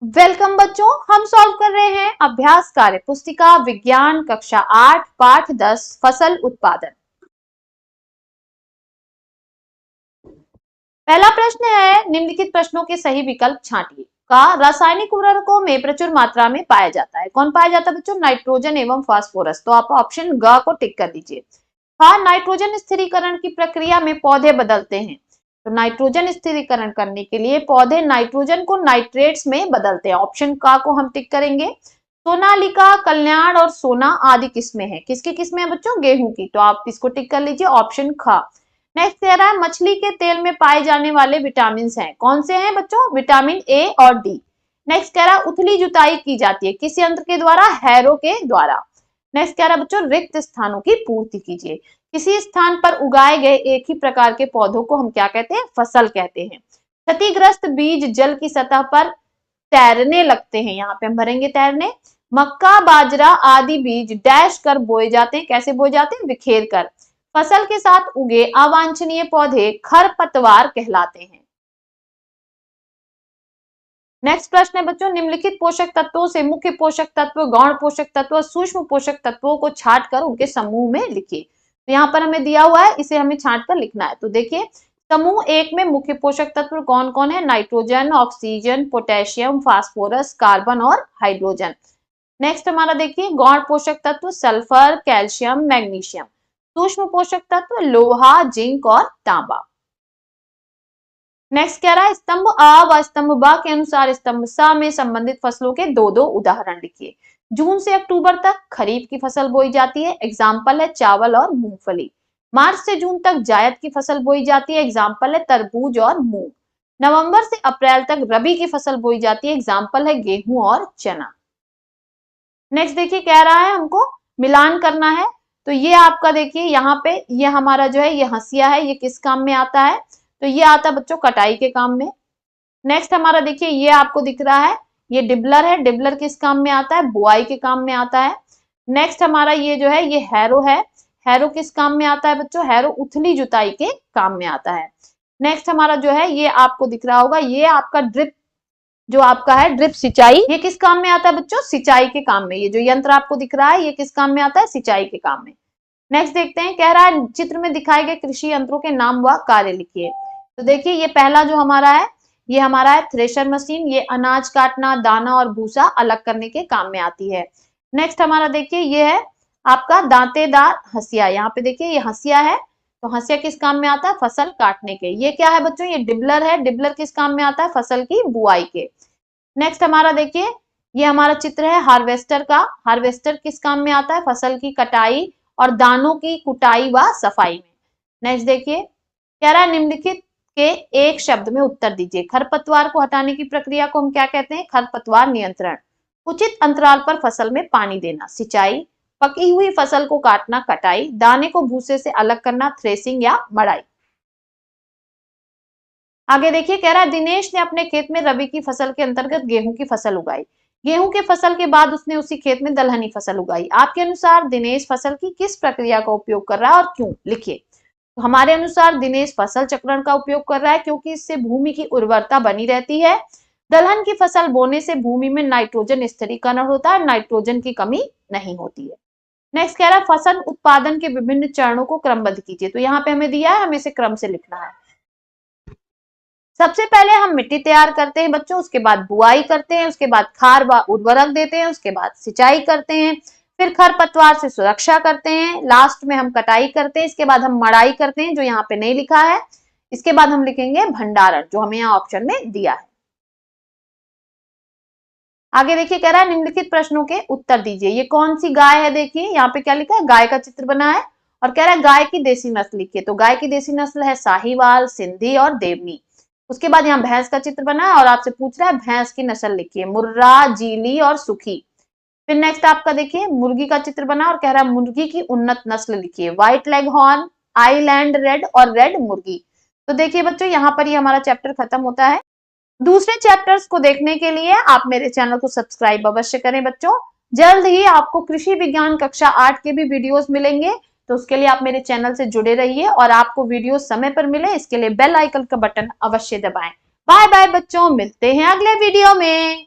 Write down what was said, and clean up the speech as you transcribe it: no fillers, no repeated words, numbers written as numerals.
Welcome बच्चों, हम solve कर रहे हैं अभ्यास कार्य पुस्तिका विज्ञान कक्षा 8 पाठ 10 फसल उत्पादन। पहला प्रश्न है, निम्नलिखित प्रश्नों के सही विकल्प छांटिए। का रासायनिक उर्वरकों में प्रचुर मात्रा में पाया जाता है। कौन पाया जाता है बच्चों? नाइट्रोजन एवं फास्फोरस। तो आप ऑप्शन ग को टिक कर दीजिए। हाँ, नाइट्रोजन स्थिरीकरण की प्रक्रिया में पौधे बदलते हैं। तो नाइट्रोजन स्थिरीकरण करने के लिए पौधे नाइट्रोजन को नाइट्रेट्स में बदलते हैं। ऑप्शन का को हम टिक करेंगे। सोनालिका, कल्याण और सोना आदि किस्में हैं। किसकी किस्में हैं बच्चों? गेहूं की। तो आप इसको टिक कर लीजिए, ऑप्शन ख। नेक्स्ट कह रहा है, मछली के तेल में पाए जाने वाले विटामिन हैं। कौन से हैं बच्चों? विटामिन ए और डी। नेक्स्ट कह रहा है, उथली जुताई की जाती है किस यंत्र के द्वारा? हैरो के द्वारा। नेक्स्ट कह रहा है बच्चों, रिक्त स्थानों की पूर्ति कीजिए। किसी स्थान पर उगाए गए एक ही प्रकार के पौधों को हम क्या कहते हैं? फसल कहते हैं। क्षतिग्रस्त बीज जल की सतह पर तैरने लगते हैं। यहाँ पे हम भरेंगे तैरने। मक्का, बाजरा आदि बीज डैश कर बोए जाते हैं। कैसे बोए जाते हैं? बिखेर कर। फसल के साथ उगे अवांछनीय पौधे खरपतवार कहलाते हैं। नेक्स्ट प्रश्न है बच्चों, निम्नलिखित पोषक तत्वों से मुख्य पोषक तत्व, गौण पोषक तत्व, सूक्ष्म पोषक तत्वों को छांट कर उनके समूह में लिखिए। तो यहाँ पर हमें दिया हुआ है, इसे हमें छांट कर लिखना है। तो देखिए, समूह एक में मुख्य पोषक तत्व कौन कौन है? Nitrogen, oxygen, potassium, phosphorus, carbon और हाइड्रोजन। नेक्स्ट हमारा देखिए, गौण पोषक तत्व सल्फर, कैल्शियम, मैग्नीशियम। सूक्ष्म पोषक तत्व लोहा, जिंक और तांबा। नेक्स्ट कह रहा है, स्तंभ आ व स्तंभ ब के अनुसार स्तंभ स में संबंधित फसलों के दो दो उदाहरण लिखिए। जून से अक्टूबर तक खरीफ की फसल बोई जाती है। एग्जाम्पल है चावल और मूंगफली। मार्च से जून तक जायद की फसल बोई जाती है। एग्जाम्पल है तरबूज और मूंग। नवंबर से अप्रैल तक रबी की फसल बोई जाती है। एग्जाम्पल है गेहूं और चना। नेक्स्ट देखिए, कह रहा है हमको मिलान करना है। तो ये आपका देखिए, यहाँ पे ये हमारा जो है ये हंसिया है, ये किस काम में आता है? तो ये आता है बच्चों कटाई के काम में। नेक्स्ट हमारा देखिए, ये आपको दिख रहा है, ये डिबलर है। डिबलर किस काम में आता है? बुआई के काम में आता है। नेक्स्ट हमारा ये जो है ये हैरो है। हैरो किस काम में आता है बच्चों? हैरो उथली जुताई के काम में आता है। नेक्स्ट हमारा जो है ये आपको दिख रहा होगा, ये आपका ड्रिप जो आपका है ड्रिप सिंचाई, ये किस काम में आता है बच्चों? सिंचाई के काम में। ये जो यंत्र आपको दिख रहा है ये किस काम में आता है? सिंचाई के काम में। नेक्स्ट देखते हैं, कह रहा है चित्र में दिखाए गए कृषि यंत्रों के नाम व कार्य लिखिए। तो देखिए, ये पहला जो हमारा है ये हमारा है थ्रेशर मशीन। ये अनाज काटना, दाना और भूसा अलग करने के काम में आती है। नेक्स्ट हमारा देखिए, ये है आपका दांतेदार हंसिया। यहाँ पे देखिए ये हंसिया है। तो हंसिया किस काम में आता है? फसल काटने के। ये क्या है बच्चों? ये डिबलर है। डिबलर किस काम में आता है? फसल की बुआई के। नेक्स्ट हमारा देखिए, ये हमारा चित्र है हार्वेस्टर का। हार्वेस्टर किस काम में आता है? फसल की कटाई और दानों की कुटाई व सफाई में। नेक्स्ट देखिए, कह रहा है निम्नलिखित के एक शब्द में उत्तर दीजिए। खरपतवार को हटाने की प्रक्रिया को हम क्या कहते हैं? खरपतवार नियंत्रण। उचित अंतराल पर फसल में पानी देना, सिंचाई। पकी हुई फसल को काटना, कटाई। दाने को भूसे से अलग करना, थ्रेसिंग या मड़ाई। आगे देखिए, कह रहा है दिनेश ने अपने खेत में रबी की फसल के अंतर्गत गेहूं की फसल उगाई। गेहूं के फसल के बाद उसने उसी खेत में दलहनी फसल उगाई। आपके अनुसार दिनेश फसल की किस प्रक्रिया का उपयोग कर रहा है और क्यों? लिखिए। तो हमारे अनुसार दिनेश फसल चक्रण का उपयोग कर रहा है क्योंकि इससे भूमि की उर्वरता बनी रहती है। दलहन की फसल बोने से भूमि में नाइट्रोजन स्थिरीकरण होता है, नाइट्रोजन की कमी नहीं होती है। नेक्स्ट कह रहा है फसल उत्पादन के विभिन्न चरणों को क्रमबद्ध कीजिए। तो यहाँ पे हमें दिया है, हमें इसे क्रम से लिखना है। सबसे पहले हम मिट्टी तैयार करते हैं बच्चों, उसके बाद बुआई करते हैं, उसके बाद खाद व उर्वरक देते हैं, उसके बाद सिंचाई करते हैं, फिर खरपतवार से सुरक्षा करते हैं, लास्ट में हम कटाई करते हैं, इसके बाद हम मड़ाई करते हैं जो यहाँ पे नहीं लिखा है, इसके बाद हम लिखेंगे भंडारण जो हमें यहाँ ऑप्शन में दिया है। आगे देखिए, कह रहा है निम्नलिखित प्रश्नों के उत्तर दीजिए। ये कौन सी गाय है? देखिए यहाँ पे क्या लिखा है, गाय का चित्र बना है और कह रहा है गाय की देसी नस्ल लिखिए। तो गाय की देसी नस्ल है साहीवाल, सिंधी और देवनी। उसके बाद यहाँ भैंस का चित्र बना है और आपसे पूछ रहा है भैंस की नस्ल लिखिए। मुर्रा, जीली और सुखी। फिर नेक्स्ट आपका देखिए मुर्गी का चित्र बना और कह रहा है मुर्गी की उन्नत नस्ल लिखिए। White leg horn, Island red और रेड मुर्गी। तो देखिए बच्चों, यहाँ पर ये हमारा चैप्टर खत्म होता है। दूसरे चैप्टर्स को देखने के लिए आप मेरे चैनल को सब्सक्राइब अवश्य करें बच्चों। जल्द ही आपको कृषि विज्ञान कक्षा 8 के भी वीडियोस मिलेंगे, तो उसके लिए आप मेरे चैनल से जुड़े रहिए और आपको वीडियो समय पर मिले इसके लिए बेल आइकन का बटन अवश्य दबाएं। बाय बाय बच्चों, मिलते हैं अगले वीडियो में।